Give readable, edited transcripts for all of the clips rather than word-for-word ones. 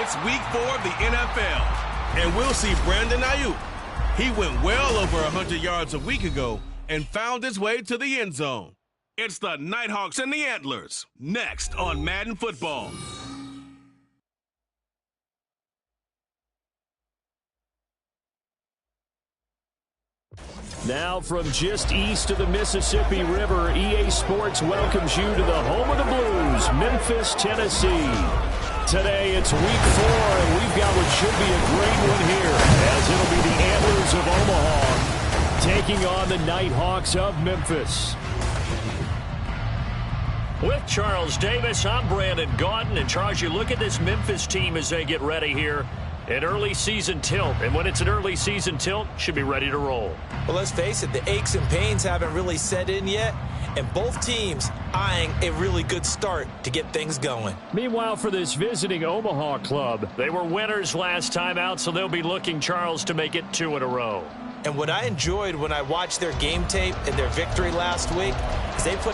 It's week 4 of the NFL, and we'll see Brandon Ayuk. He went well over 100 yards a week ago and found his way to the end zone. It's the Nighthawks and the Antlers, next on Madden Football. Now from just east of the Mississippi River, EA Sports welcomes you to the home of the Blues, Memphis, Tennessee. Today it's week 4, and we've got what should be a great one here, as it'll be the Antlers of Omaha taking on the Nighthawks of Memphis. With Charles Davis, I'm Brandon Gaudin. And Charles, you look at this Memphis team as they get ready here. An early season tilt, and when it's an early season tilt, should be ready to roll. Well, let's face it, the aches and pains haven't really set in yet, and both teams eyeing a really good start to get things going. Meanwhile, for this visiting Omaha club, they were winners last time out, so they'll be looking, Charles, to make it 2 in a row. And what I enjoyed when I watched their game tape and their victory last week is they put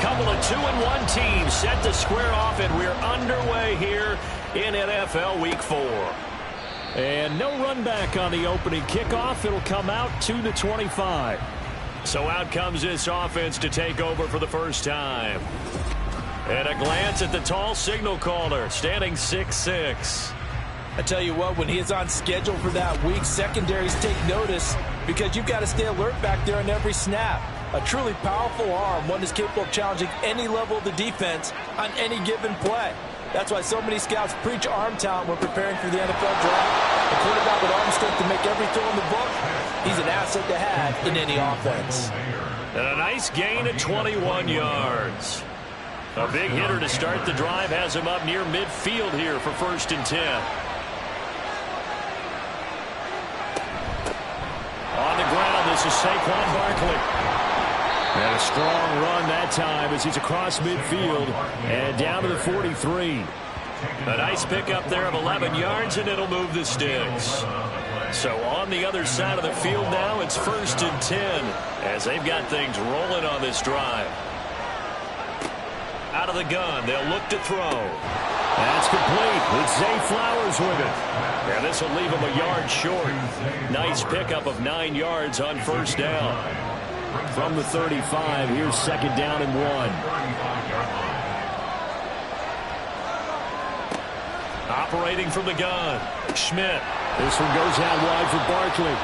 couple of 2-1 teams set to square off, and we're underway here in NFL Week 4. And no run back on the opening kickoff. It'll come out to the 25. So out comes this offense to take over for the first time. And a glance at the tall signal caller, standing 6'6". I tell you what, when he is on schedule for that week, secondaries take notice because you've got to stay alert back there on every snap. A truly powerful arm, one that's capable of challenging any level of the defense on any given play. That's why so many scouts preach arm talent when preparing for the NFL draft. A quarterback with arm strength to make every throw in the book, he's an asset to have in any offense. And a nice gain of 21 yards. A big hitter to start the drive has him up near midfield here for 1st and 10. On the ground, this is Saquon Barkley. And a strong run that time as he's across midfield and down to the 43. A nice pickup there of 11 yards, and it'll move the sticks. So on the other side of the field now, it's 1st and 10 as they've got things rolling on this drive. Out of the gun, they'll look to throw. That's complete. It's Zay Flowers with it. And this will leave him a yard short. Nice pickup of 9 yards on 1st down. From the 35, here's 2nd down and 1. Operating from the gun, Schmidt. This one goes out wide for Barkley.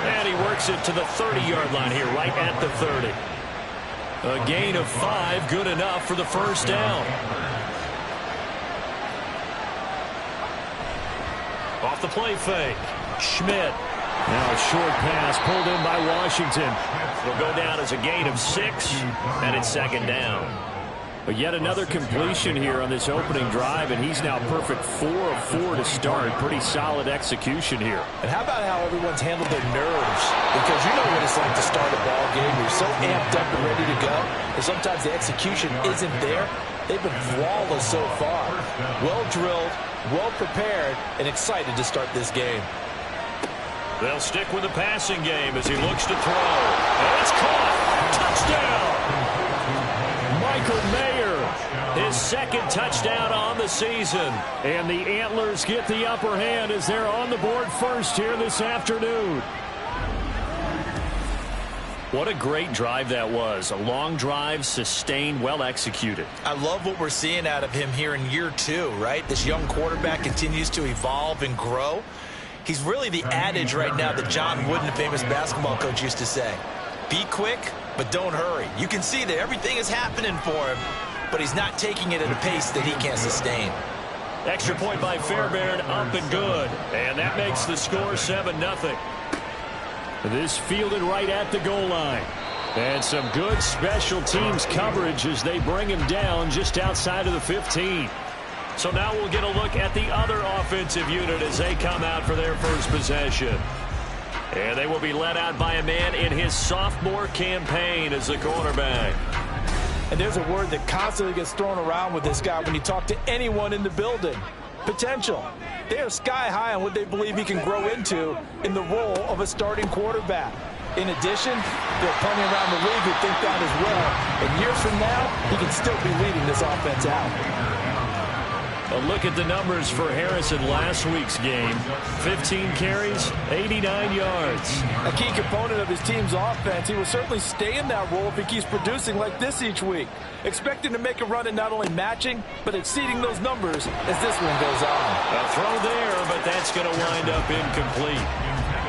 And he works it to the 30-yard line here, right at the 30. A gain of 5, good enough for the 1st down. Off the play fake, Schmidt. Now a short pass pulled in by Washington. Will go down as a gain of 6, and it's 2nd down. But yet another completion here on this opening drive, and he's now perfect 4 of 4 to start. Pretty solid execution here. And how about how everyone's handled their nerves? Because you know what it's like to start a ball game. You're so amped up and ready to go, and sometimes the execution isn't there. They've been flawless so far. Well drilled, well prepared, and excited to start this game. They'll stick with the passing game as he looks to throw. And it's caught. Touchdown. Michael Mayer, his 2nd touchdown on the season. And the Antlers get the upper hand as they're on the board first here this afternoon. What a great drive that was. A long drive, sustained, well executed. I love what we're seeing out of him here in year 2, right? This young quarterback continues to evolve and grow. He's really the adage right now that John Wooden, the famous basketball coach, used to say. Be quick, but don't hurry. You can see that everything is happening for him, but he's not taking it at a pace that he can't sustain. Extra point by Fairbairn, up and good. And that makes the score 7-0. This fielded right at the goal line. And some good special teams coverage as they bring him down just outside of the 15. So now we'll get a look at the other offensive unit as they come out for their first possession. And they will be led out by a man in his sophomore campaign as the cornerback. And there's a word that constantly gets thrown around with this guy when you talk to anyone in the building. Potential. They are sky high on what they believe he can grow into in the role of a starting quarterback. In addition, there are plenty around the league who think that as well. And years from now, he can still be leading this offense out. A look at the numbers for Harris in last week's game. 15 carries, 89 yards. A key component of his team's offense. He will certainly stay in that role if he keeps producing like this each week. Expecting to make a run at not only matching, but exceeding those numbers as this one goes on. A throw there, but that's going to wind up incomplete.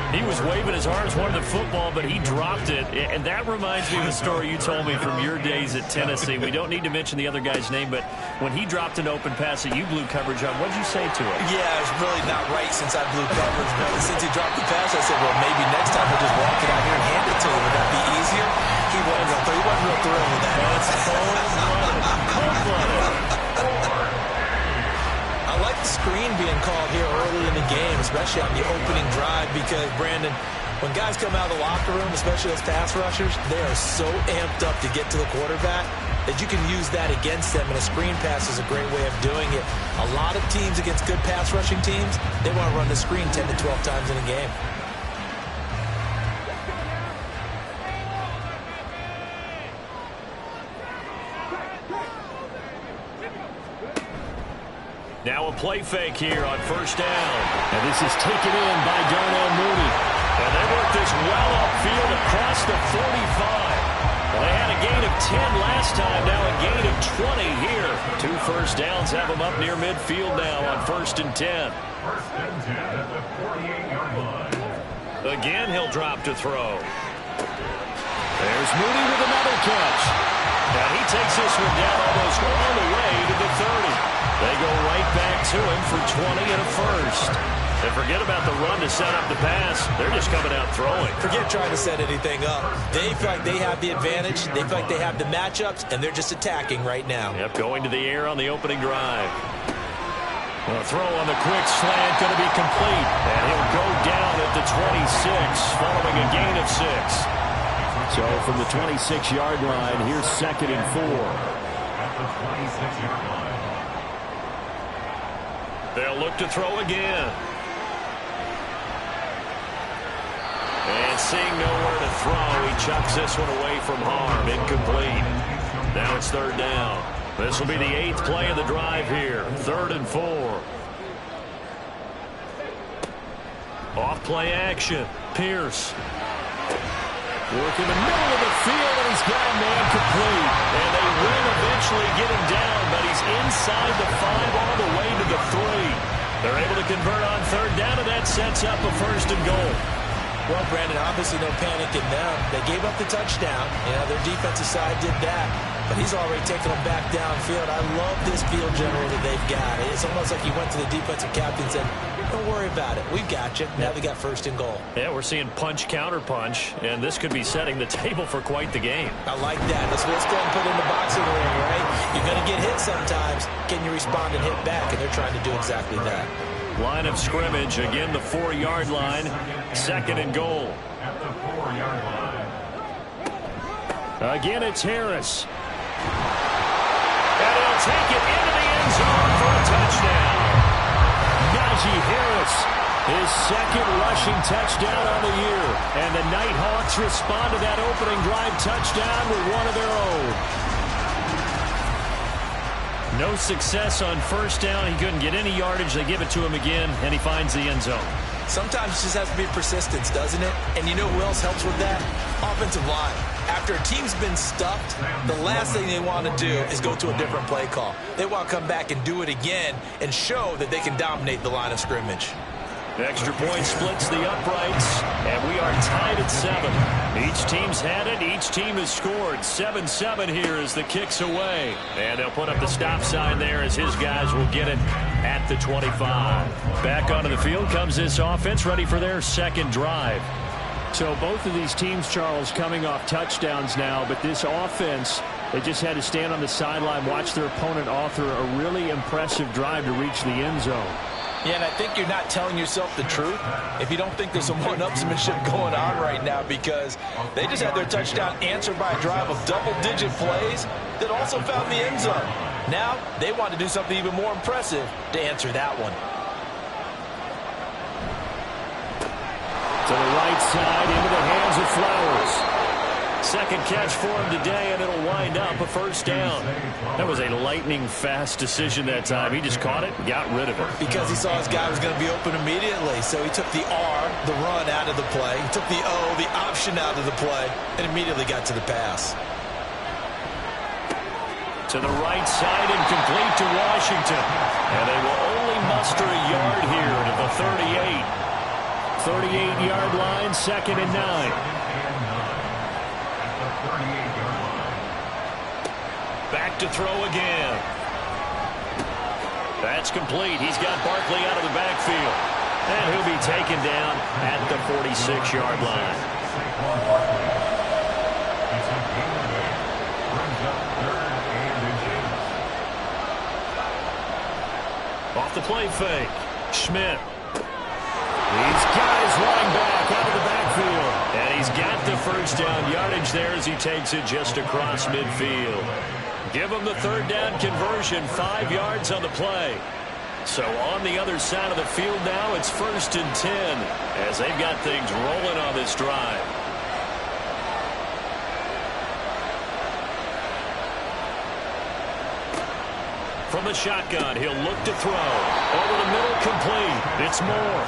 He was waving his arms, wanted the football, but he dropped it. And that reminds me of the story you told me from your days at Tennessee. We don't need to mention the other guy's name, but when he dropped an open pass that you blew coverage on, what did you say to him? Yeah, it's really not right since I blew coverage. But since he dropped the pass, I said, well, maybe next time we'll just walk it out here and hand it to him. Would that be easier? He wasn't real thrilled with that. That's cold-blooded. I like the screen being called here early in the game, especially on the opening drive, because, Brandon, when guys come out of the locker room, especially those pass rushers, they are so amped up to get to the quarterback that you can use that against them, and a screen pass is a great way of doing it. A lot of teams against good pass rushing teams, they want to run the screen 10 to 12 times in a game. Now a play fake here on first down. And this is taken in by Darnell Mooney. And they work this well upfield across the 45. Well, they had a gain of 10 last time, now a gain of 20 here. 2 first downs have them up near midfield now on 1st and 10. First and 10 at the 48-yard line. Again, he'll drop to throw. There's Mooney with another catch. And he takes this one down almost all the way to the 30. They go right back to him for 20 and a first. And forget about the run to set up the pass. They're just coming out throwing. Forget trying to set anything up. They feel like they have the advantage. They feel like they have the matchups, and they're just attacking right now. Yep, going to the air on the opening drive. A throw on the quick slant going to be complete. And he'll go down at the 26 following a gain of 6. So from the 26-yard line, here's 2nd and 4. At the 26-yard line. They'll look to throw again. And seeing nowhere to throw, he chucks this one away from harm. Incomplete. Now it's 3rd down. This will be the 8th play of the drive here. 3rd and 4. Off play action. Pierce. Work in the middle of the field, and he's got a man complete. And they will eventually get him down, but he's inside the 5 all the way to the 3. They're able to convert on 3rd down, and that sets up a 1st and goal. Well, Brandon, obviously no panic in them. They gave up the touchdown. You know, their defensive side did that. But he's already taken them back downfield. I love this field general that they've got. It's almost like he went to the defensive captain and said, don't worry about it. We've got you. Now they got 1st and goal. Yeah, we're seeing punch, counter punch, and this could be setting the table for quite the game. I like that. Let's go and put in the boxing ring, right? You're going to get hit sometimes. Can you respond and hit back? And they're trying to do exactly that. Line of scrimmage, again the 4-yard line, 2nd and goal. At the 4-yard line. Again, it's Harris. And he'll take it into the end zone for a touchdown. Najee Harris, his 2nd rushing touchdown on the year. And the Nighthawks respond to that opening drive touchdown with one of their own. No success on 1st down. He couldn't get any yardage. They give it to him again, and he finds the end zone. Sometimes it just has to be persistence, doesn't it? And you know who else helps with that? Offensive line. After a team's been stuffed, the last thing they want to do is go to a different play call. They want to come back and do it again and show that they can dominate the line of scrimmage. Extra point splits the uprights, and we are tied at 7. Each team's had it. Each team has scored. 7-7 here as the kick's away. And they'll put up the stop sign there as his guys will get it at the 25. Back onto the field comes this offense, ready for their 2nd drive. So both of these teams, Charles, coming off touchdowns now, but this offense, they just had to stand on the sideline, watch their opponent author a really impressive drive to reach the end zone. Yeah, and I think you're not telling yourself the truth if you don't think there's some one-upsmanship going on right now, because they just had their touchdown answered by a drive of double-digit plays that also found the end zone. Now they want to do something even more impressive to answer that one. To the right side, into the hands of Flowers. Second catch for him today, and it'll wind up a first down. That was a lightning-fast decision that time. He just caught it and got rid of it. Because he saw his guy was going to be open immediately, so he took the R, the run, out of the play. He took the O, the option, out of the play, and immediately got to the pass. To the right side and complete to Washington. And they will only muster a yard here to the 38. 38-yard line, 2nd and 9. Back to throw again. That's complete. He's got Barkley out of the backfield. And he'll be taken down at the 46-yard line. Off the play fake. Schmidt. These guys running back out of the backfield. And he's got the first down yardage there as he takes it just across midfield. Give him the third down conversion, 5 yards on the play. So on the other side of the field now, it's 1st and 10 as they've got things rolling on this drive. From the shotgun, he'll look to throw. Over the middle, complete. It's Moore.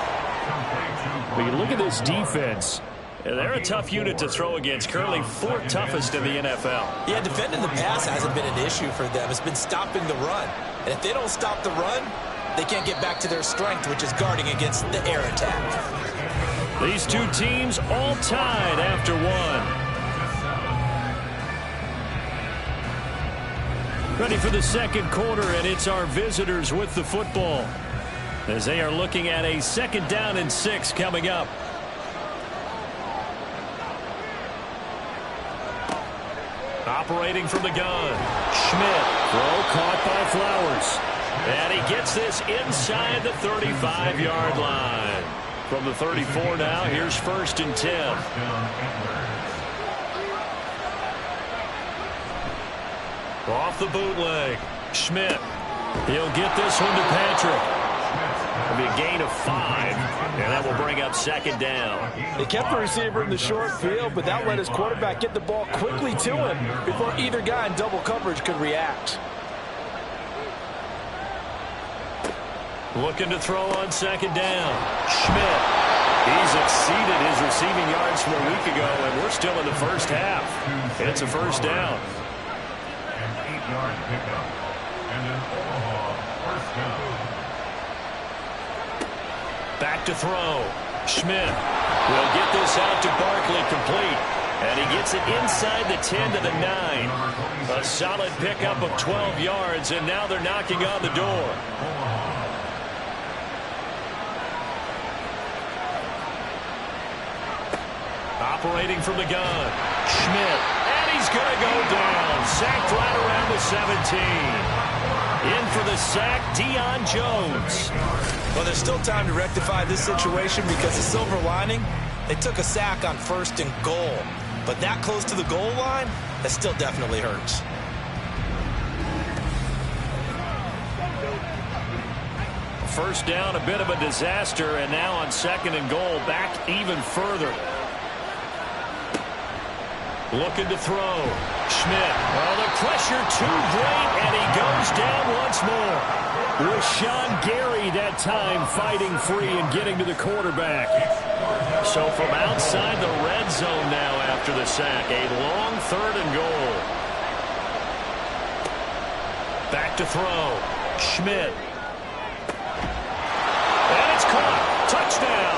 But you look at this defense. They're a tough unit to throw against. Currently 4th toughest in the NFL. Yeah, defending the pass hasn't been an issue for them. It's been stopping the run. And if they don't stop the run, they can't get back to their strength, which is guarding against the air attack. These two teams all tied after one. Ready for the second quarter, and it's our visitors with the football as they are looking at a 2nd down and 6 coming up. Operating from the gun. Schmidt. Throw caught by Flowers. And he gets this inside the 35-yard line. From the 34 now, here's 1st and 10. Off the bootleg. Schmidt. He'll get this one to Patrick. It'll be a gain of 5, and that will bring up 2nd down. They kept the receiver in the short field, but that let his quarterback get the ball quickly to him before either guy in double coverage could react. Looking to throw on 2nd down. Schmidt. He's exceeded his receiving yards from a week ago, and we're still in the first half. It's a first down. An 8-yard pickup. And an Omaha first down. Back to throw. Schmidt will get this out to Barkley, complete. And he gets it inside the 10 to the 9. A solid pickup of 12 yards, and now they're knocking on the door. Operating from the gun. Schmidt. And he's going to go down. Sacked right around the 17. In for the sack, Deion Jones. Well, there's still time to rectify this situation because the silver lining, they took a sack on 1st and goal. But that close to the goal line, that still definitely hurts. First down, a bit of a disaster, and now on 2nd and goal, back even further. Looking to throw. Schmidt. Well, the pressure too great, and he goes down once more. Rashawn Gary that time fighting free and getting to the quarterback. So from outside the red zone now after the sack, a long 3rd and goal. Back to throw. Schmidt. And it's caught. Touchdown.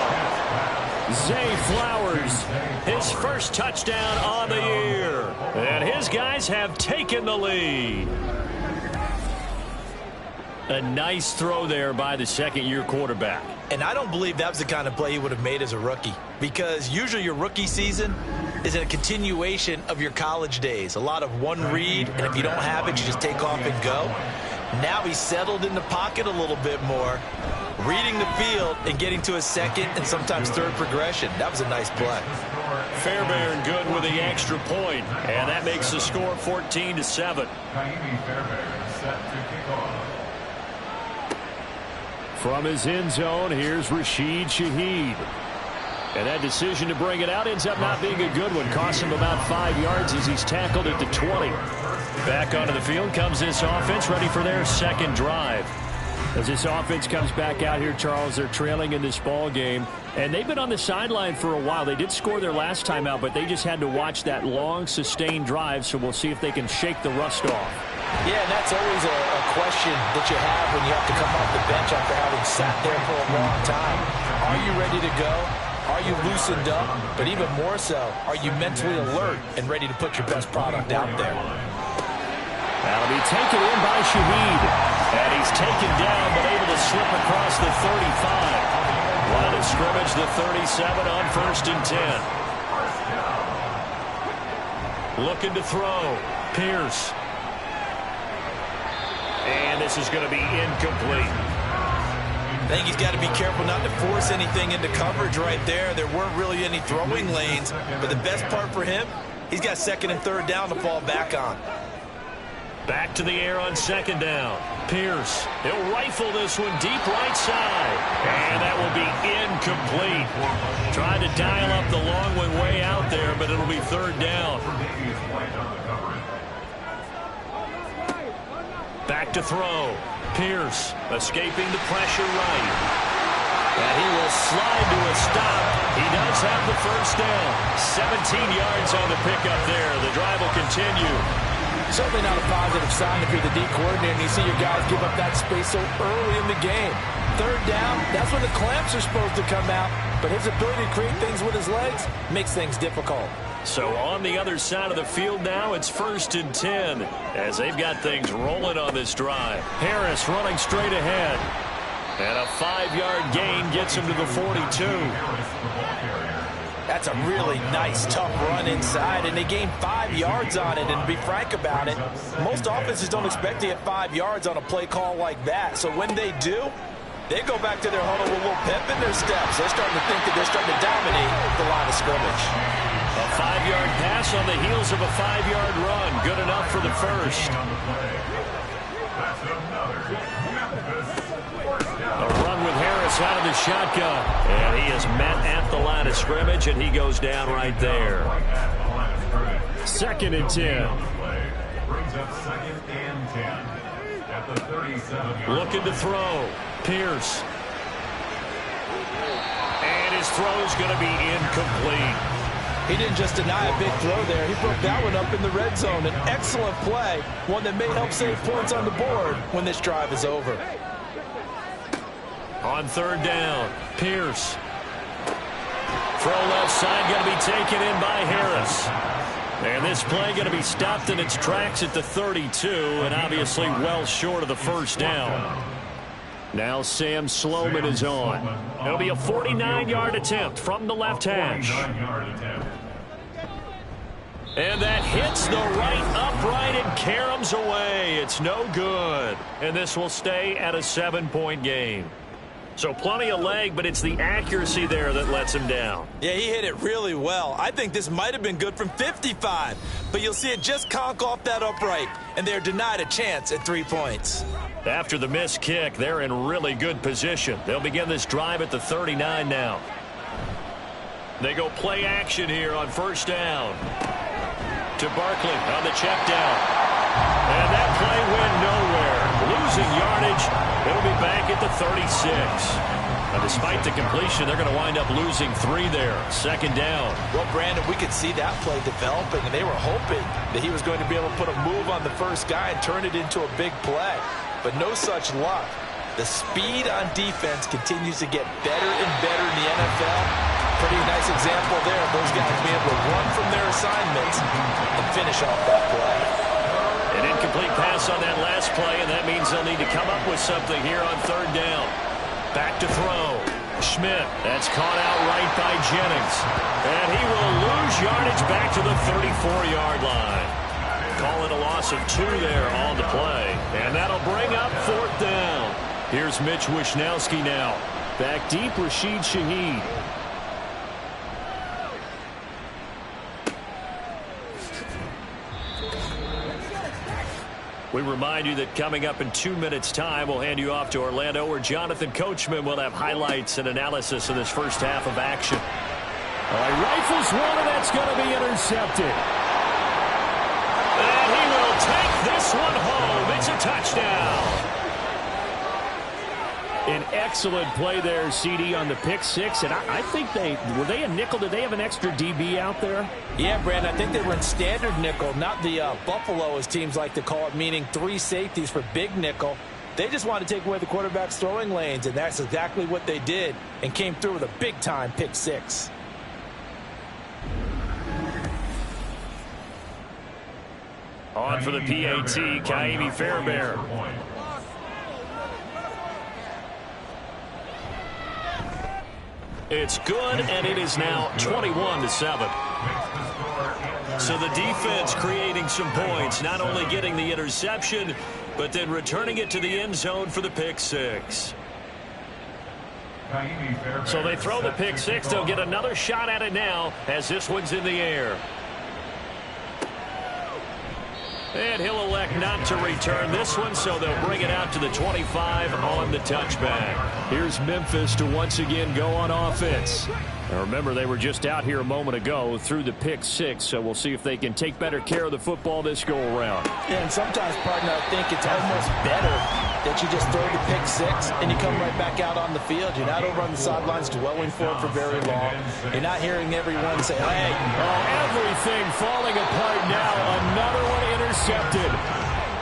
Zay Flowers, his first touchdown on the year. And his guys have taken the lead. A nice throw there by the 2nd-year quarterback. And I don't believe that was the kind of play he would have made as a rookie, because usually your rookie season is a continuation of your college days. A lot of one read, and if you don't have it, you just take off and go. Now he's settled in the pocket a little bit more, reading the field and getting to a 2nd and sometimes 3rd progression. That was a nice play. Fairbairn good with the extra point, and that makes the score 14-7. Fairbairn set to kick off. From his end zone, here's Rashid Shaheed. And that decision to bring it out ends up not being a good one. Costs him about 5 yards as he's tackled at the 20. Back onto the field comes this offense, ready for their second drive. As this offense comes back out here, Charles, they're trailing in this ball game. And they've been on the sideline for a while. They did score their last time out, but they just had to watch that long, sustained drive. So we'll see if they can shake the rust off. Yeah, and that's always a question that you have when you have to come off the bench after having sat there for a long time. Are you ready to go? Are you loosened up? But even more so, are you mentally alert and ready to put your best product out there? That'll be taken in by Shaheed. And he's taken down, but able to slip across the 35. Line of scrimmage, the 37 on 1st and 10. Looking to throw. Pierce. And this is going to be incomplete. I think he's got to be careful not to force anything into coverage right there. There weren't really any throwing lanes, but the best part for him, he's got 2nd and 3rd down to fall back on. Back to the air on 2nd down. Pierce, he'll rifle this one deep right side. And that will be incomplete. Trying to dial up the long one way out there, but it'll be 3rd down. Back to throw. Pierce escaping the pressure right. And he will slide to a stop. He does have the 1st down. 17 yards on the pickup there. The drive will continue. Certainly not a positive sign if you're the D coordinator and you see your guys give up that space so early in the game. 3rd down, that's when the clamps are supposed to come out. But his ability to create things with his legs makes things difficult. So on the other side of the field now, it's 1st and 10 as they've got things rolling on this drive. Harris running straight ahead. And a 5-yard gain gets him to the 42. That's a really nice, tough run inside, and they gained 5 yards on it. And to be frank about it, most offenses don't expect to get 5 yards on a play call like that. So when they do, they go back to their huddle with a little pep in their steps. They're starting to think that they're starting to dominate the line of scrimmage. A 5-yard pass on the heels of a 5-yard run. Good enough for the 1st. A run with Harris out of the shotgun. And he is met at the line of scrimmage, and he goes down right there. 2nd and 10. Looking to throw. Pierce. And his throw's going to be incomplete. He didn't just deny a big throw there. He broke that one up in the red zone. An excellent play, one that may help save points on the board when this drive is over. On 3rd down, Pierce. Throw left side going to be taken in by Harris. And this play going to be stopped in its tracks at the 32, and obviously well short of the 1st down. Now Sam Sloman is on. It'll be a 49-yard attempt from the left hash. And that hits the right upright and caroms away. It's no good. And this will stay at a 7-point game. So plenty of leg, but it's the accuracy there that lets him down. Yeah, he hit it really well. I think this might have been good from 55. But you'll see it just conk off that upright, and they're denied a chance at 3 points. After the missed kick, they're in really good position. They'll begin this drive at the 39 now. They go play action here on 1st down. To Barkley on the check down. And that play went nowhere. Losing yardage. It'll be back at the 36. Now, despite the completion, they're going to wind up losing 3 there. 2nd down. Well, Brandon, we could see that play developing, and they were hoping that he was going to be able to put a move on the first guy and turn it into a big play. But no such luck. The speed on defense continues to get better and better in the NFL. Pretty nice example there of those guys being able to run from their assignments and finish off that play. An incomplete pass on that last play, and that means they'll need to come up with something here on 3rd down. Back to throw. Schmidt. That's caught out right by Jennings. And he will lose yardage back to the 34-yard line. Call it a loss of 2 there on the play. And that'll bring up 4th down. Here's Mitch Wishnowski now. Back deep, Rashid Shaheed. We remind you that coming up in 2 minutes' time, we'll hand you off to Orlando, where Jonathan Coachman will have highlights and analysis of this first half of action. He rifles one, and that's going to be intercepted. And he will take this one home. It's a touchdown. An excellent play there, CD, on the pick six. And I think were they a nickel? Did they have an extra DB out there? Yeah, Brandon, I think they were in standard nickel, not the Buffalo, as teams like to call it, meaning 3 safeties for big nickel. They just wanted to take away the quarterback's throwing lanes, and that's exactly what they did, and came through with a big-time pick six. On for the PAT, Kaimi Fairbairn. It's good, and it is now 21-7. So the defense creating some points, not only getting the interception, but then returning it to the end zone for the pick six. So they throw the pick six. They'll get another shot at it now as this one's in the air. And he'll elect not to return this one, so they'll bring it out to the 25 on the touchback. Here's Memphis to once again go on offense. Now remember, they were just out here a moment ago through the pick six, so we'll see if they can take better care of the football this go-around. Yeah, and sometimes, partner, I think it's almost better that you just throw the pick six and you come right back out on the field. You're not over on the sidelines dwelling for it for very long. You're not hearing everyone say, hey. Oh, everything falling apart now. Another one intercepted.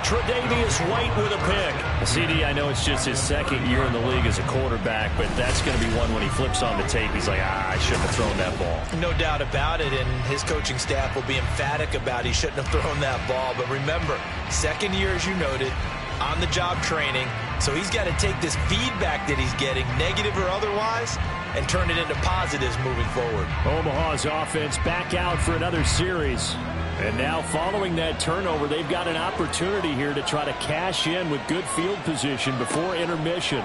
Tre'Davious White with a pick. CD, I know it's just his second year in the league as a quarterback, but that's going to be one when he flips on the tape. He's like, I shouldn't have thrown that ball. No doubt about it, and his coaching staff will be emphatic about he shouldn't have thrown that ball. But remember, second year, as you noted, on-the-job training, so he's got to take this feedback that he's getting, negative or otherwise, and turn it into positives moving forward. Omaha's offense back out for another series. And now following that turnover, they've got an opportunity here to try to cash in with good field position before intermission.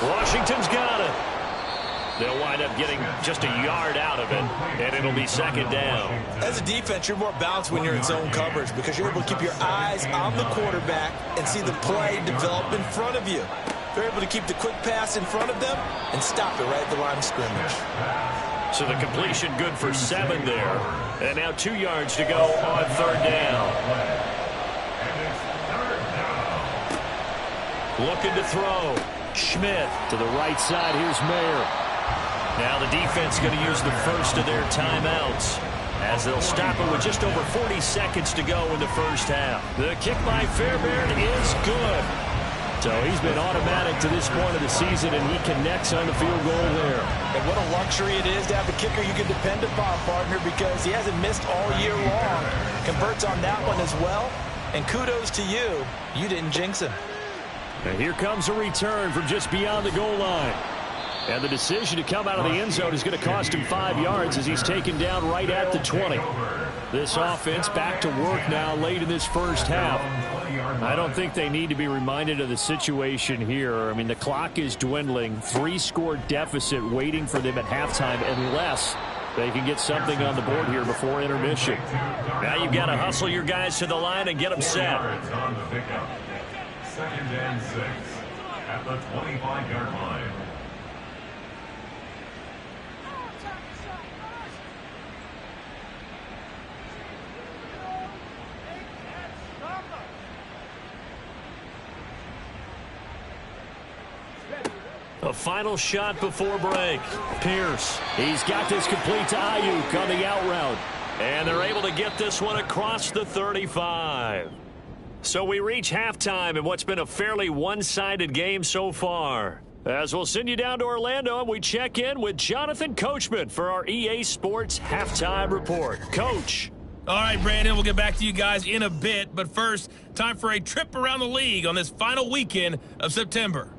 Washington's got it. They'll wind up getting just a yard out of it, and it'll be second down. As a defense, you're more balanced when you're in zone coverage because you're able to keep your eyes on the quarterback and see the play develop in front of you. They're able to keep the quick pass in front of them and stop it right at the line of scrimmage. So the completion good for 7 there. And now 2 yards to go on third down. Looking to throw. Schmidt to the right side. Here's Mayer. Now the defense going to use the first of their timeouts as they'll stop it with just over 40 seconds to go in the first half. The kick by Fairbairn is good. So he's been automatic to this point of the season, and he connects on the field goal there. And what a luxury it is to have a kicker you can depend upon, partner, because he hasn't missed all year long. Converts on that one as well. And kudos to you. You didn't jinx him. And here comes a return from just beyond the goal line. And the decision to come out of the end zone is going to cost him 5 yards as he's taken down right at the 20. This offense back to work now late in this first half. I don't think they need to be reminded of the situation here. I mean, the clock is dwindling. 3-score deficit waiting for them at halftime unless they can get something on the board here before intermission. Now you've got to hustle your guys to the line and get them set. Second and 6 at the 25-yard line. A final shot before break. Pierce. He's got this complete to Ayuk on the out route. And they're able to get this one across the 35. So we reach halftime in what's been a fairly one-sided game so far. As we'll send you down to Orlando, and we check in with Jonathan Coachman for our EA Sports Halftime Report. Coach. All right, Brandon, we'll get back to you guys in a bit. But first, time for a trip around the league on this final weekend of September.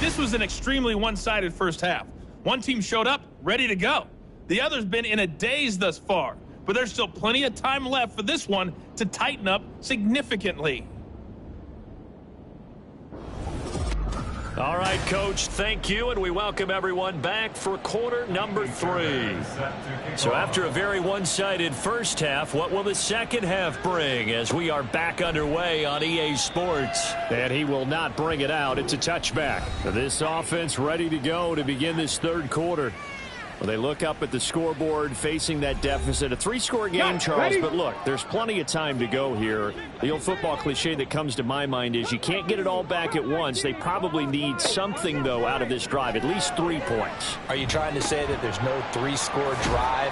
This was an extremely one-sided first half. One team showed up ready to go. The other's been in a daze thus far, but there's still plenty of time left for this one to tighten up significantly. All right, Coach, thank you, and we welcome everyone back for quarter number 3. So after a very one-sided first half, what will the second half bring as we are back underway on EA Sports? And he will not bring it out. It's a touchback. This offense ready to go to begin this third quarter. Well, they look up at the scoreboard facing that deficit. A 3-score game, Charles, but look, there's plenty of time to go here. The old football cliche that comes to my mind is you can't get it all back at once. They probably need something, though, out of this drive, at least 3 points. Are you trying to say that there's no 3-score drive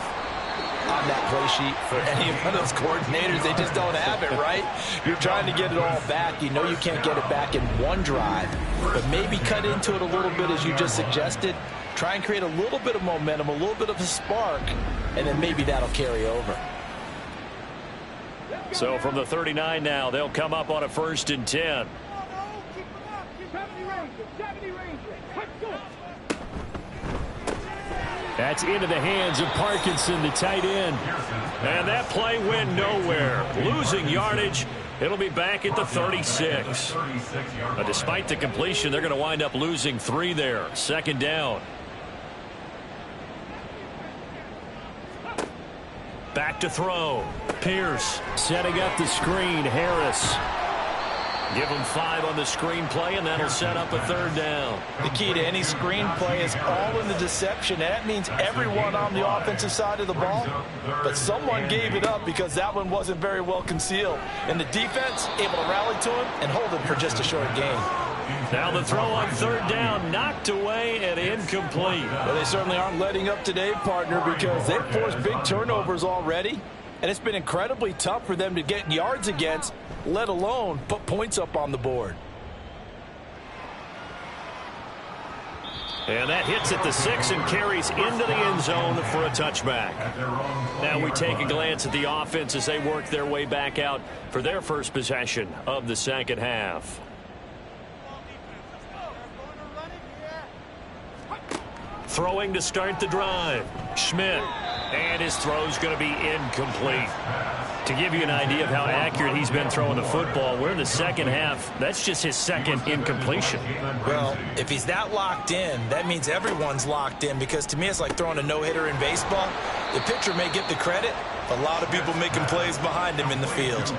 on that play sheet for any of those coordinators? They just don't have it, right? You're trying to get it all back. You know you can't get it back in one drive, but maybe cut into it a little bit as you just suggested. Try and create a little bit of momentum, a little bit of a spark, and then maybe that'll carry over. So from the 39 now, they'll come up on a 1st and 10. That's into the hands of Parkinson, the tight end. And that play went nowhere. Losing yardage. It'll be back at the 36. Despite the completion, they're going to wind up losing 3 there. 2nd down. Back to throw. Pierce setting up the screen. Harris. Give him 5 on the screen play, and that'll set up a 3rd down. The key to any screen play is all in the deception. That means everyone on the offensive side of the ball, but someone gave it up because that one wasn't very well concealed. And the defense able to rally to him and hold it for just a short gain. Now the throw on 3rd down, knocked away and incomplete. Well, they certainly aren't letting up today, partner, because they've forced big turnovers already, and it's been incredibly tough for them to get yards against, let alone put points up on the board. And that hits at the 6 and carries into the end zone for a touchback. Now we take a glance at the offense as they work their way back out for their first possession of the second half. Throwing to start the drive. Schmidt. And his throw's going to be incomplete. To give you an idea of how accurate he's been throwing the football, we're in the second half. That's just his 2nd incompletion. Well, if he's that locked in, that means everyone's locked in, because to me it's like throwing a no-hitter in baseball. The pitcher may get the credit, but a lot of people making plays behind him in the field.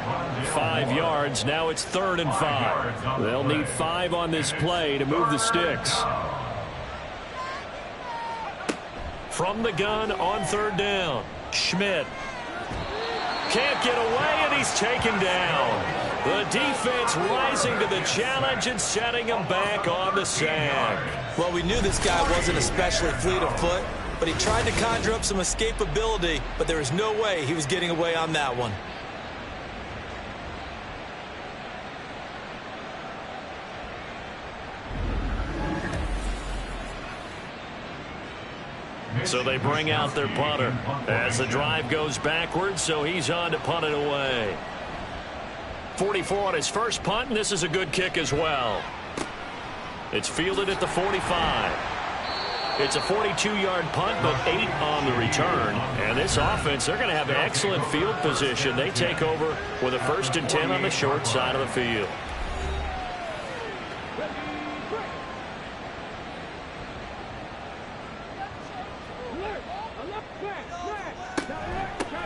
5 yards. Now it's 3rd and 5. They'll need 5 on this play to move the sticks. From the gun on 3rd down. Schmidt. Can't get away, and he's taken down. The defense rising to the challenge and setting him back on the sack. Well, we knew this guy wasn't especially fleet of foot, but he tried to conjure up some escapability, but there was no way he was getting away on that one. So they bring out their punter as the drive goes backwards, so he's on to punt it away. 44 on his first punt, and this is a good kick as well. It's fielded at the 45. It's a 42-yard punt, but 8 on the return. And this offense, they're going to have excellent field position. They take over with a 1st and 10 on the short side of the field.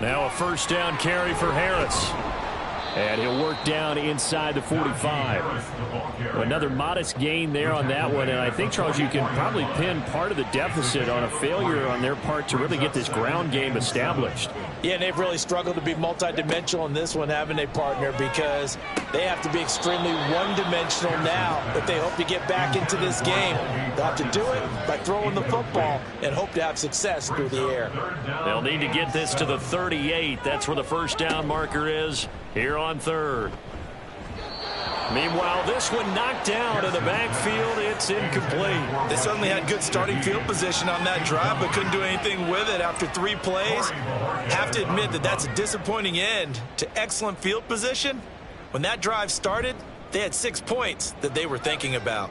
Now a 1st down carry for Harris. And he'll work down inside the 45. Another modest gain there on that one. And I think, Charles, you can probably pin part of the deficit on a failure on their part to really get this ground game established. Yeah, and they've really struggled to be multidimensional in this one, haven't they, partner? Because they have to be extremely one-dimensional now if they hope to get back into this game. They'll have to do it by throwing the football and hope to have success through the air. They'll need to get this to the 38. That's where the 1st down marker is here on 3rd. Meanwhile, this one knocked down in the backfield. It's incomplete. They certainly had good starting field position on that drive, but couldn't do anything with it after 3 plays. Have to admit that that's a disappointing end to excellent field position. When that drive started, they had 6 points that they were thinking about.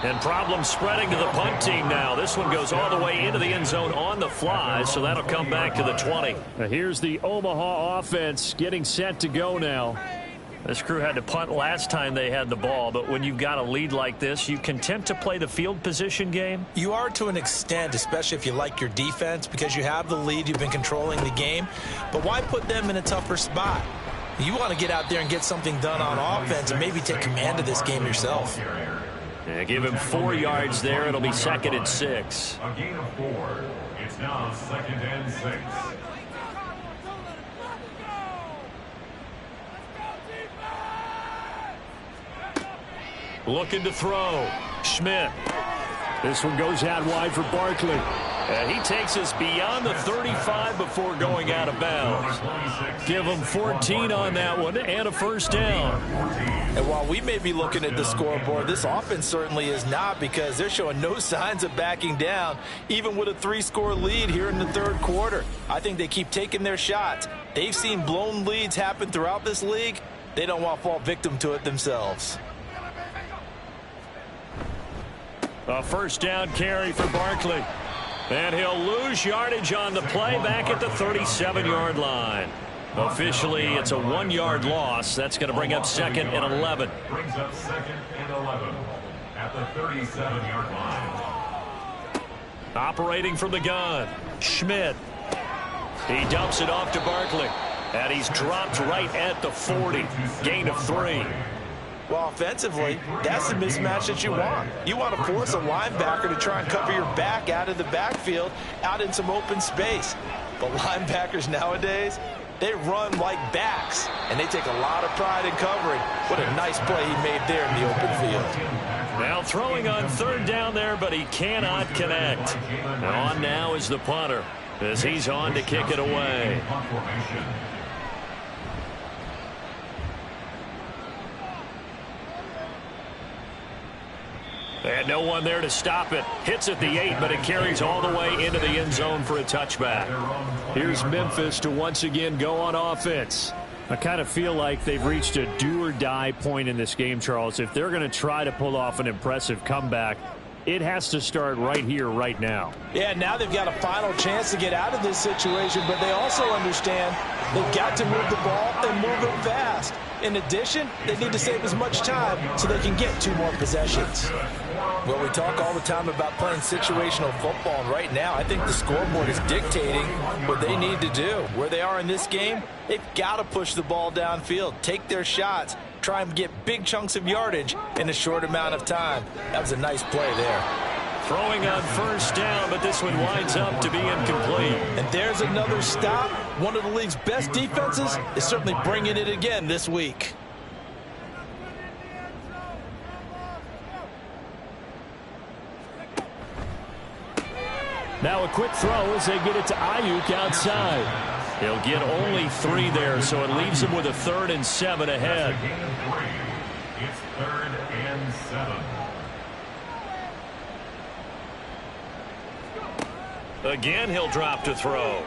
And problems spreading to the punt team now. This one goes all the way into the end zone on the fly, so that'll come back to the 20. Now here's the Omaha offense getting set to go now. This crew had to punt last time they had the ball, but when you've got a lead like this, you can tempt to play the field position game. You are to an extent, especially if you like your defense, because you have the lead, you've been controlling the game. But why put them in a tougher spot? You want to get out there and get something done on offense and maybe take command of this game yourself. Yeah, give him 4 yards there. It'll be 2nd and 6. A gain of 4. It's now 2nd and 6. Looking to throw. Schmidt. This one goes out wide for Barkley. And he takes us beyond the 35 before going out of bounds. Give him 14 on that one and a first down. And while we may be looking at the scoreboard, this offense certainly is not, because they're showing no signs of backing down, even with a 3-score lead here in the third quarter. I think they keep taking their shots. They've seen blown leads happen throughout this league. They don't want to fall victim to it themselves. A first down carry for Barkley. And he'll lose yardage on the play back at the 37-yard line. Officially, it's a 1-yard loss. That's going to bring up 2nd and 11. Brings up 2nd and 11 at the 37-yard line. Operating from the gun, Schmidt. He dumps it off to Barkley. And he's dropped right at the 40. Gain of 3. Well, offensively, that's the mismatch that you want. You want to force a linebacker to try and cover your back out of the backfield, out in some open space. But linebackers nowadays, they run like backs, and they take a lot of pride in covering. What a nice play he made there in the open field. Now throwing on 3rd down there, but he cannot connect. And on now is the punter, as he's on to kick it away. And no one there to stop it. Hits at the 8, but it carries all the way into the end zone for a touchback. Here's Memphis to once again go on offense. I kind of feel like they've reached a do-or-die point in this game, Charles. If they're going to try to pull off an impressive comeback, it has to start right here, right now. Yeah, now they've got a final chance to get out of this situation, but they also understand they've got to move the ball and move it fast. In addition, they need to save as much time so they can get 2 more possessions. Well, we talk all the time about playing situational football, and right now I think the scoreboard is dictating what they need to do. Where they are in this game, they've got to push the ball downfield, take their shots, try and get big chunks of yardage in a short amount of time. That was a nice play there. Throwing on 1st down, but this one winds up to be incomplete. And there's another stop. One of the league's best defenses is certainly bringing it again this week. Now a quick throw as they get it to Ayuk outside. He'll get only 3 there, so it leaves him with a 3rd and 7 ahead. It's 3rd and 7. Again, he'll drop to throw.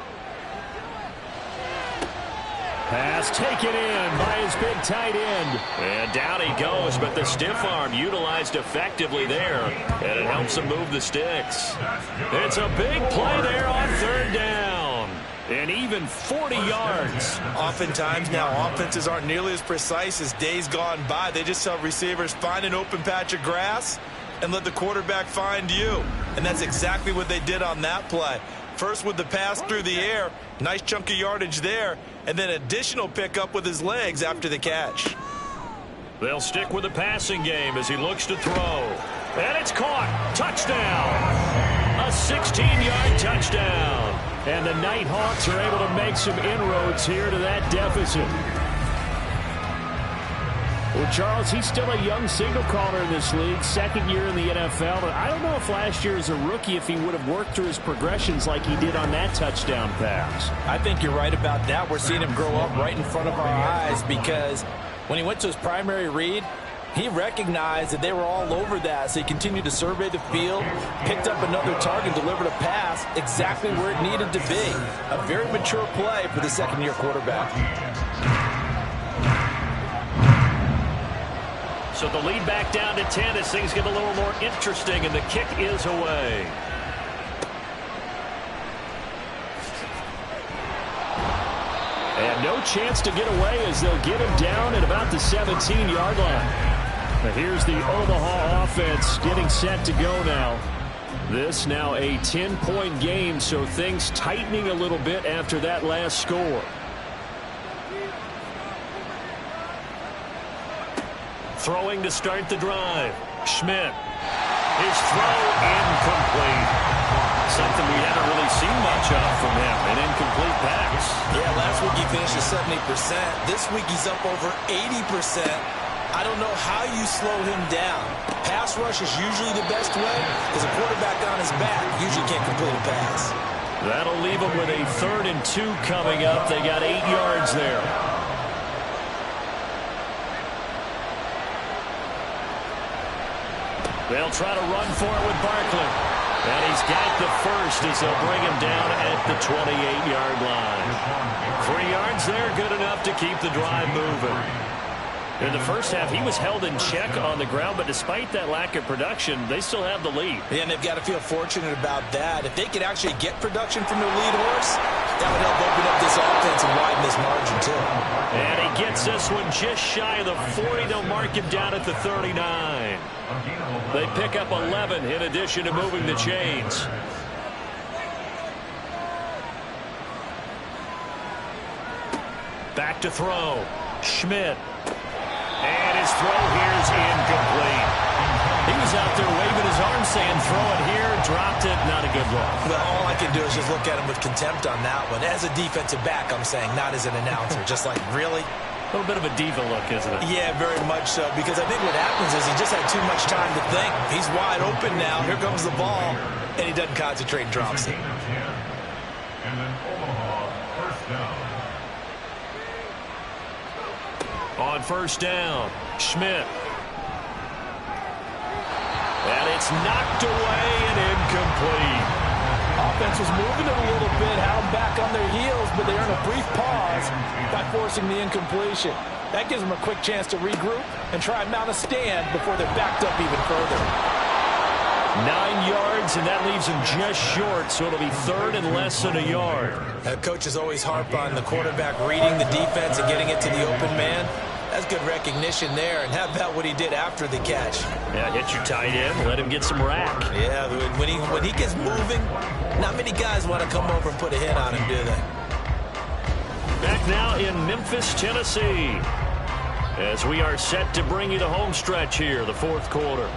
Pass taken in by his big tight end. And down he goes, but the stiff arm utilized effectively there. And it helps him move the sticks. It's a big play there on 3rd down. And even 40 yards. Oftentimes now offenses aren't nearly as precise as days gone by. They just tell receivers, find an open patch of grass and let the quarterback find you. And that's exactly what they did on that play. First with the pass through the air, nice chunk of yardage there, and then additional pickup with his legs after the catch. They'll stick with the passing game as he looks to throw. And it's caught. Touchdown. A 16-yard touchdown. And the Nighthawks are able to make some inroads here to that deficit. Well, Charles, he's still a young signal caller in this league, 2nd year in the NFL. And I don't know if last year as a rookie, if he would have worked through his progressions like he did on that touchdown pass. I think you're right about that. We're seeing him grow up right in front of our eyes, because when he went to his primary read, he recognized that they were all over that, so he continued to survey the field, picked up another target, delivered a pass exactly where it needed to be. A very mature play for the 2nd-year quarterback. So the lead back down to 10 as things get a little more interesting, and the kick is away. And no chance to get away as they'll get him down at about the 17-yard line. But here's the Omaha offense getting set to go now. This now a 10-point game, so things tightening a little bit after that last score. Throwing to start the drive. Schmidt. His throw incomplete. Something we haven't really seen much of from him, an incomplete pass. Yeah, last week he finished at 70%. This week he's up over 80%. I don't know how you slow him down. Pass rush is usually the best way because a quarterback on his back usually can't complete a pass. That'll leave him with a 3rd and 2 coming up. They got 8 yards there. They'll try to run for it with Barkley. And he's got the first as they'll bring him down at the 28-yard line. 3 yards there, good enough to keep the drive moving. In the first half, he was held in check on the ground, but despite that lack of production, they still have the lead. Yeah, and they've got to feel fortunate about that. If they could actually get production from their lead horse, that would help open up this offense and widen this margin, too. And he gets this one just shy of the 40. They'll mark him down at the 39. They pick up 11 in addition to moving the chains. Back to throw. Schmidt. And his throw here is incomplete. He was out there waving his arm saying throw it here, dropped it, not a good look. Well, all I can do is just look at him with contempt on that one. As a defensive back, I'm saying, not as an announcer. Just like, really? A little bit of a diva look, isn't it? Yeah, very much so, because I think what happens is he just had too much time to think. He's wide open now. Here comes the ball, and he doesn't concentrate and drops it. And then Omaha, first down. On first down, Schmidt. And it's knocked away and incomplete. Offense was moving it a little bit, had them back on their heels, but they earned a brief pause by forcing the incompletion. That gives them a quick chance to regroup and try and mount a stand before they're backed up even further. 9 yards, and that leaves him just short, so it'll be 3rd and less than a yard. Coaches always harp on the quarterback reading the defense and getting it to the open man. That's good recognition there, and how about what he did after the catch? Yeah, hit your tight end, let him get some rack. Yeah, when he gets moving, not many guys want to come over and put a hit on him, do they? Back now in Memphis, Tennessee, as we are set to bring you the home stretch here, the 4th quarter.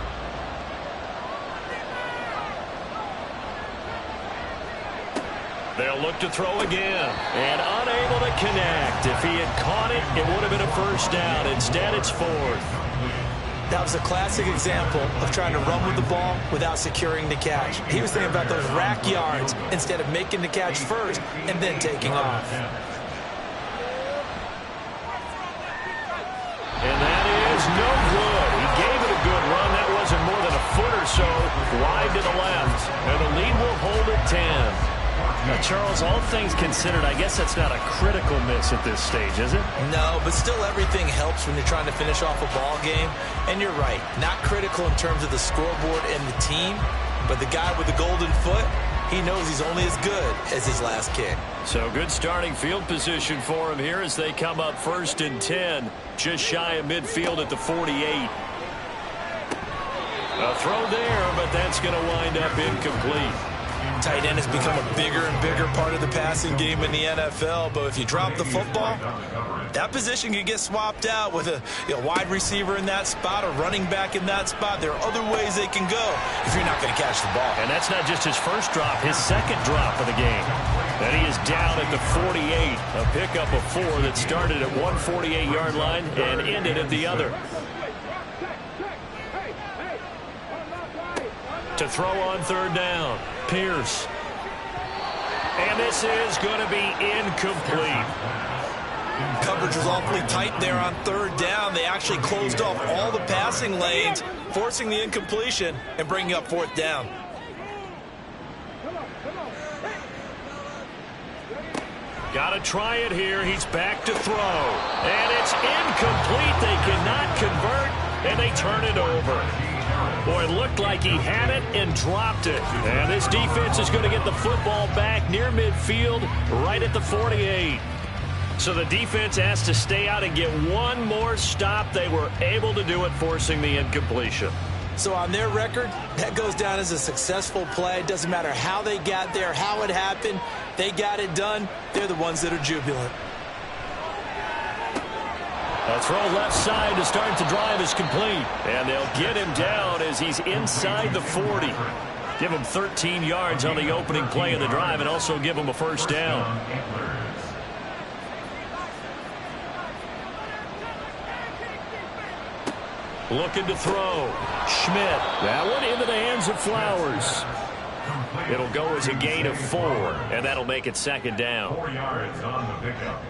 They'll look to throw again, and unable to connect. If he had caught it, it would have been a first down. Instead, it's 4th. That was a classic example of trying to run with the ball without securing the catch. He was thinking about those rack yards instead of making the catch first and then taking off. And that is no good. He gave it a good run. That wasn't more than a foot or so wide to the left. And the lead will hold at 10. Now, Charles, all things considered, I guess that's not a critical miss at this stage, is it? No, but still everything helps when you're trying to finish off a ball game. And you're right, not critical in terms of the scoreboard and the team, but the guy with the golden foot, he knows he's only as good as his last kick. So good starting field position for him here as they come up 1st and 10, just shy of midfield at the 48. A throw there, but that's going to wind up incomplete. Tight end has become a bigger and bigger part of the passing game in the NFL, but if you drop the football, that position can get swapped out with a wide receiver in that spot, a running back in that spot. There are other ways they can go if you're not going to catch the ball. And that's not just his first drop, his second drop of the game. And he is down at the 48, a pickup of 4 that started at one 48-yard line and ended at the other. To throw on 3rd down, Pierce. And this is going to be incomplete. Coverage was awfully tight there on 3rd down. They actually closed off all the passing lanes, forcing the incompletion and bringing up 4th down. Got to try it here. He's back to throw. And it's incomplete. They cannot convert. and they turn it over. Boy, it looked like he had it and dropped it. And this defense is going to get the football back near midfield, right at the 48. So the defense has to stay out and get one more stop. They were able to do it, forcing the incompletion. So on their record, that goes down as a successful play. It doesn't matter how they got there, how it happened. They got it done. They're the ones that are jubilant. A throw left side to start the drive is complete. And they'll get him down as he's inside the 40. Give him 13 yards on the opening play of the drive and also give him a first down. Looking to throw. Schmidt. That one into the hands of Flowers. It'll go as a gain of 4, and that'll make it second down. 4 yards on the pickup.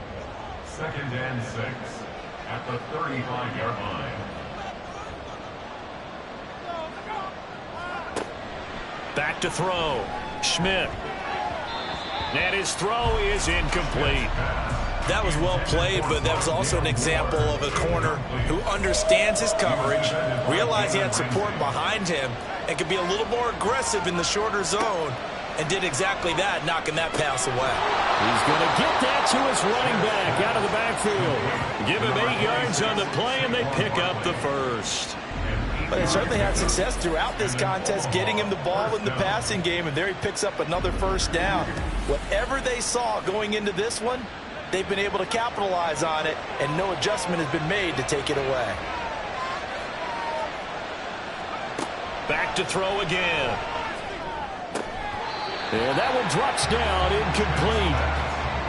2nd and 6 at the 35-yard line. Back to throw. Schmidt. And his throw is incomplete. That was well played, but that was also an example of a corner who understands his coverage, realized he had support behind him, and could be a little more aggressive in the shorter zone, and did exactly that, knocking that pass away. He's going to get that to his running back out of the backfield. Give him 8 yards on the play, and they pick up the first. But they certainly had success throughout this contest, getting him the ball in the passing game, and there he picks up another first down. Whatever they saw going into this one, they've been able to capitalize on it, and no adjustment has been made to take it away. Back to throw again. And that one drops down, incomplete.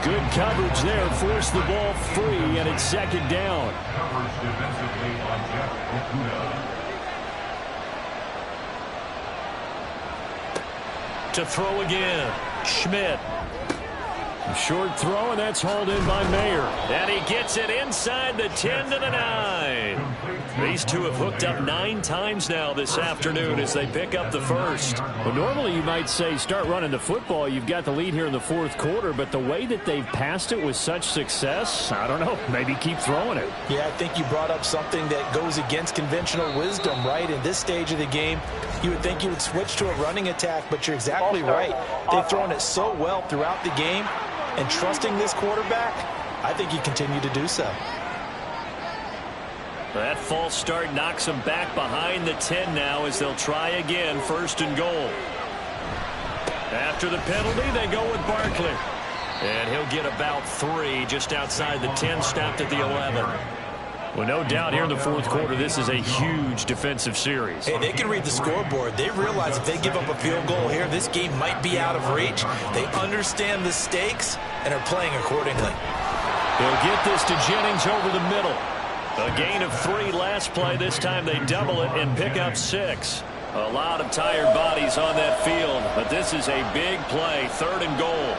Good coverage there, forced the ball free, and it's second down. Coverage defensively by Jeff Okuda. To throw again. Schmidt. Short throw, and that's hauled in by Mayer. And he gets it inside the 10 to the 9. These two have hooked up 9 times now this afternoon as they pick up the first. Well, normally you might say start running the football. You've got the lead here in the 4th quarter, but the way that they've passed it with such success, I don't know, maybe keep throwing it. Yeah, I think you brought up something that goes against conventional wisdom, right? In this stage of the game, you would think you would switch to a running attack, but you're exactly right. They've thrown it so well throughout the game, and trusting this quarterback, I think you continue to do so. That false start knocks them back behind the 10 now as they'll try again, 1st and goal. After the penalty, they go with Barkley. And he'll get about 3 just outside the 10, stopped at the 11. Well, no doubt here in the 4th quarter, this is a huge defensive series. Hey, they can read the scoreboard. They realize if they give up a field goal here, this game might be out of reach. They understand the stakes and are playing accordingly. They'll get this to Jennings over the middle. A gain of 3 last play. This time they double it and pick up 6. A lot of tired bodies on that field, but this is a big play. 3rd and goal.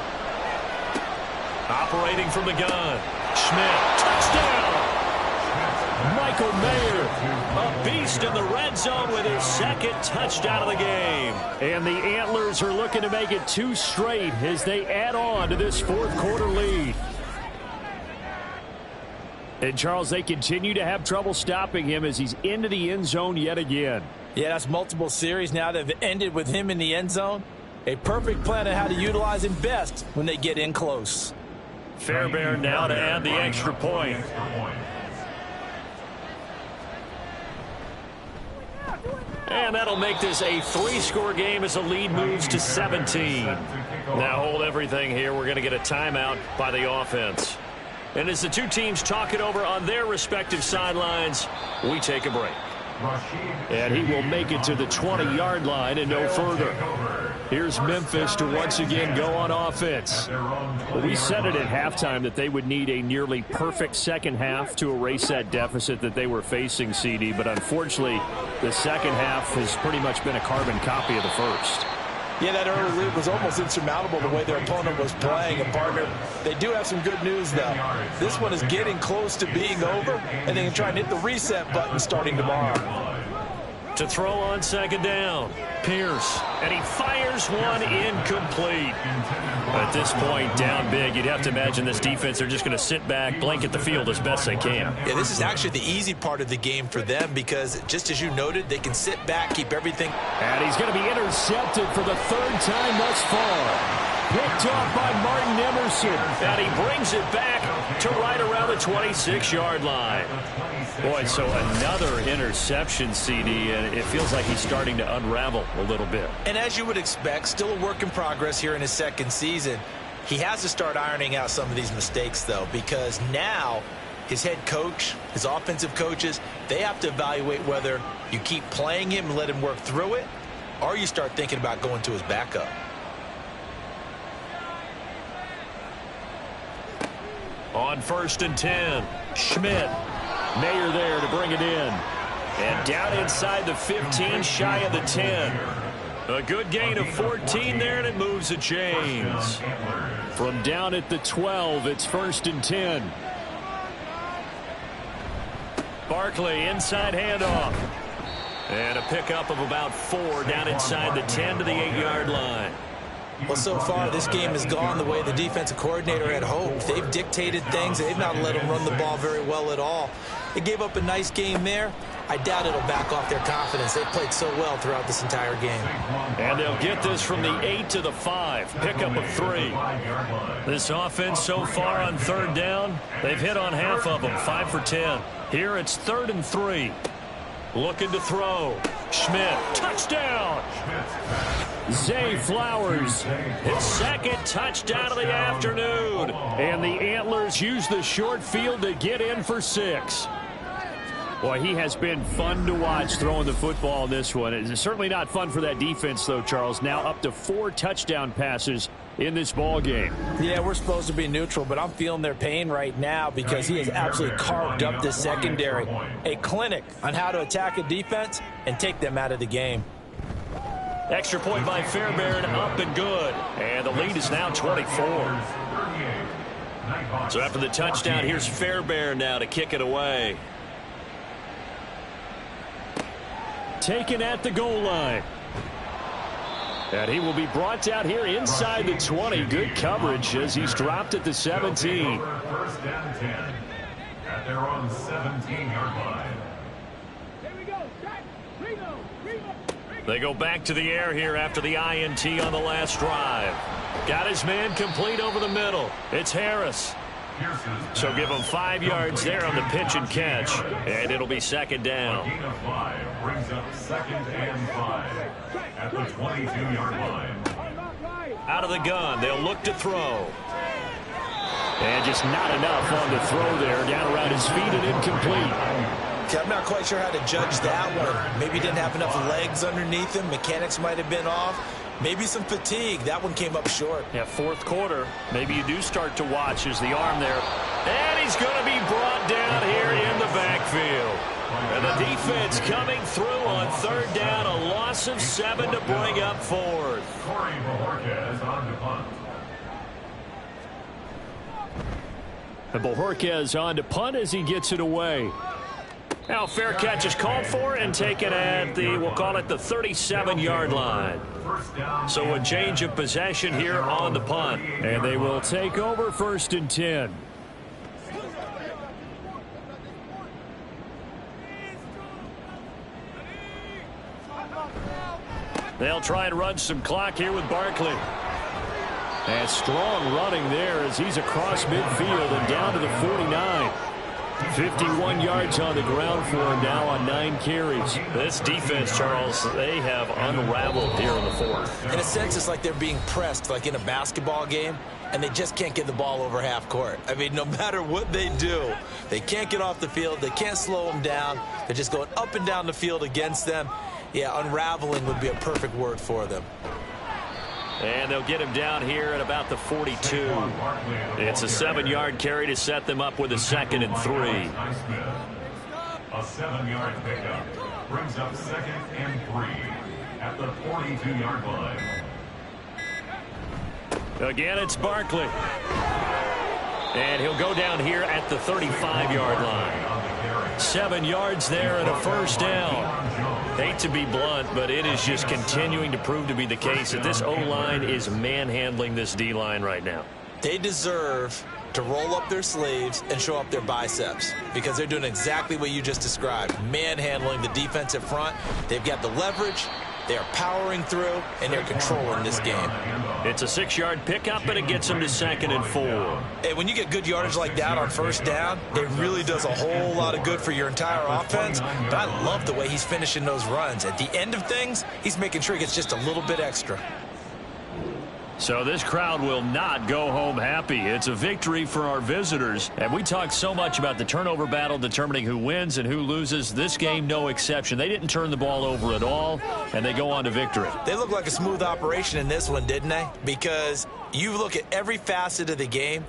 Operating from the gun. Schmidt. Touchdown! Michael Mayer, a beast in the red zone with his 2nd touchdown of the game. And the Antlers are looking to make it 2 straight as they add on to this 4th quarter lead. And, Charles, they continue to have trouble stopping him as he's into the end zone yet again. Yeah, that's multiple series now that have ended with him in the end zone. A perfect plan on how to utilize him best when they get in close. Fairbairn now to add the extra point. And that'll make this a 3-score game as the lead moves to 17. Now hold everything here. We're going to get a timeout by the offense. And as the two teams talk it over on their respective sidelines, we take a break. And he will make it to the 20-yard line and no further. Here's Memphis to once again go on offense. We said it at halftime that they would need a nearly perfect second half to erase that deficit that they were facing, CD. But unfortunately, the second half has pretty much been a carbon copy of the first. Yeah, that early lead was almost insurmountable the way their opponent was playing. And, partner, they do have some good news, though. This one is getting close to being over, and they can try and hit the reset button starting tomorrow. To throw on second down. Pierce. And he fires one incomplete. At this point, down big, you'd have to imagine this defense, they're just going to sit back, blanket the field as best they can. Yeah, this is actually the easy part of the game for them because, just as you noted, they can sit back, keep everything. And he's going to be intercepted for the third time thus far. Picked off by Martin Emerson. And he brings it back to right around the 26-yard line. Boy, so another interception, CD, and it feels like he's starting to unravel a little bit. And as you would expect, still a work in progress here in his second season. He has to start ironing out some of these mistakes, though, because now his head coach, his offensive coaches, they have to evaluate whether you keep playing him and let him work through it, or you start thinking about going to his backup. On 1st and 10, Schmidt. Mayer there to bring it in. And down inside the 15, shy of the 10. A good gain of 14 there, and it moves the chains. From down at the 12, it's 1st and 10. Barkley, inside handoff. And a pickup of about 4 down inside the 10 to the 8-yard line. Well, so far, this game has gone the way the defensive coordinator had hoped. They've dictated things. They've not let them run the ball very well at all. They gave up a nice game there. I doubt it'll back off their confidence. They've played so well throughout this entire game. And they'll get this from the 8 to the 5. Pickup of 3. This offense so far on 3rd down, they've hit on half of them, 5 for 10. Here it's 3rd and 3. Looking to throw. Schmidt, touchdown. Zay Flowers. His second touchdown of the afternoon. And the Antlers use the short field to get in for 6. Boy, he has been fun to watch throwing the football in this one. It's certainly not fun for that defense, though, Charles. Now up to 4 touchdown passes in this ball game. Yeah, we're supposed to be neutral, but I'm feeling their pain right now because he has absolutely carved up this secondary. A clinic on how to attack a defense and take them out of the game. Extra point by Fairbairn, up and good. And the lead is now 24. So after the touchdown, here's Fairbairn now to kick it away. Taken at the goal line. And he will be brought out here inside the 20. Good coverage as he's dropped at the 17. 1st and 10 at their own 17-yard line. They go back to the air here after the INT on the last drive. Got his man complete over the middle. It's Harris. So give him 5 yards there on the pitch and catch. And it'll be 2nd down. Gain of 5 brings up 2nd and 5 at the 22-yard line. Out of the gun, they'll look to throw. And just not enough on the throw there. Down around his feet and incomplete. Okay, I'm not quite sure how to judge that one. Maybe he didn't have enough legs underneath him. Mechanics might have been off. Maybe some fatigue. That one came up short. Yeah, 4th quarter. Maybe you do start to watch as the arm there. And he's going to be brought down here in the backfield. And the defense coming through on 3rd down. A loss of 7 to bring up 4th. Corey Bojorquez on the punt. And Bojorquez on to punt as he gets it away. Now fair catch is called for and taken at the, we'll call it the 37-yard line. So a change of possession here on the punt. And they will take over 1st and 10. They'll try and run some clock here with Barkley. And strong running there as he's across midfield and down to the 49. 51 yards on the ground for him now on 9 carries. This defense, Charles, they have unraveled here in the 4th. In a sense, it's like they're being pressed like in a basketball game, and they just can't get the ball over half court. I mean, no matter what they do, they can't get off the field. They can't slow them down. They're just going up and down the field against them. Yeah, unraveling would be a perfect word for them. And they'll get him down here at about the 42. It's a 7-yard carry to set them up with a 2nd and 3. A 7-yard pickup brings up 2nd and 3 at the 42-yard line. Again, it's Barkley. And he'll go down here at the 35-yard line. 7 yards there and a 1st down. Hate to be blunt, but it is just continuing to prove to be the case that this O-line is manhandling this D-line right now. They deserve to roll up their sleeves and show up their biceps because they're doing exactly what you just described, manhandling the defensive front. They've got the leverage. They're powering through, and they're controlling this game. It's a 6-yard pickup, and it gets them to 2nd and 4. Hey, when you get good yardage like that on first down, it really does a whole lot of good for your entire offense. But I love the way he's finishing those runs. At the end of things, he's making sure he gets just a little bit extra. So this crowd will not go home happy. It's a victory for our visitors. And we talked so much about the turnover battle determining who wins and who loses. This game, no exception. They didn't turn the ball over at all, and they go on to victory. They look like a smooth operation in this one, didn't they? Because you look at every facet of the game,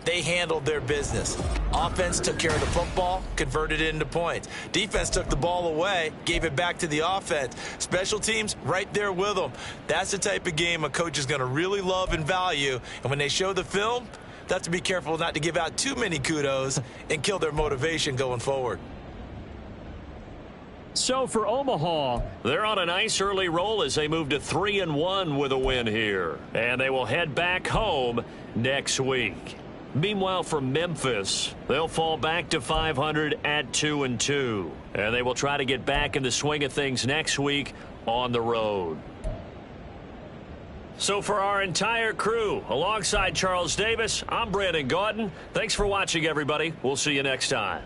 they handled their business. Offense took care of the football, converted it into points. Defense took the ball away, gave it back to the offense. Special teams, right there with them. That's the type of game a coach is going to really love and value. And when they show the film, they have to be careful not to give out too many kudos and kill their motivation going forward. So for Omaha, they're on a nice early roll as they move to 3-1 with a win here. And they will head back home next week. Meanwhile, for Memphis, they'll fall back to 500 at 2-2. And they will try to get back in the swing of things next week on the road. So for our entire crew, alongside Charles Davis, I'm Brandon Gaudin. Thanks for watching, everybody. We'll see you next time.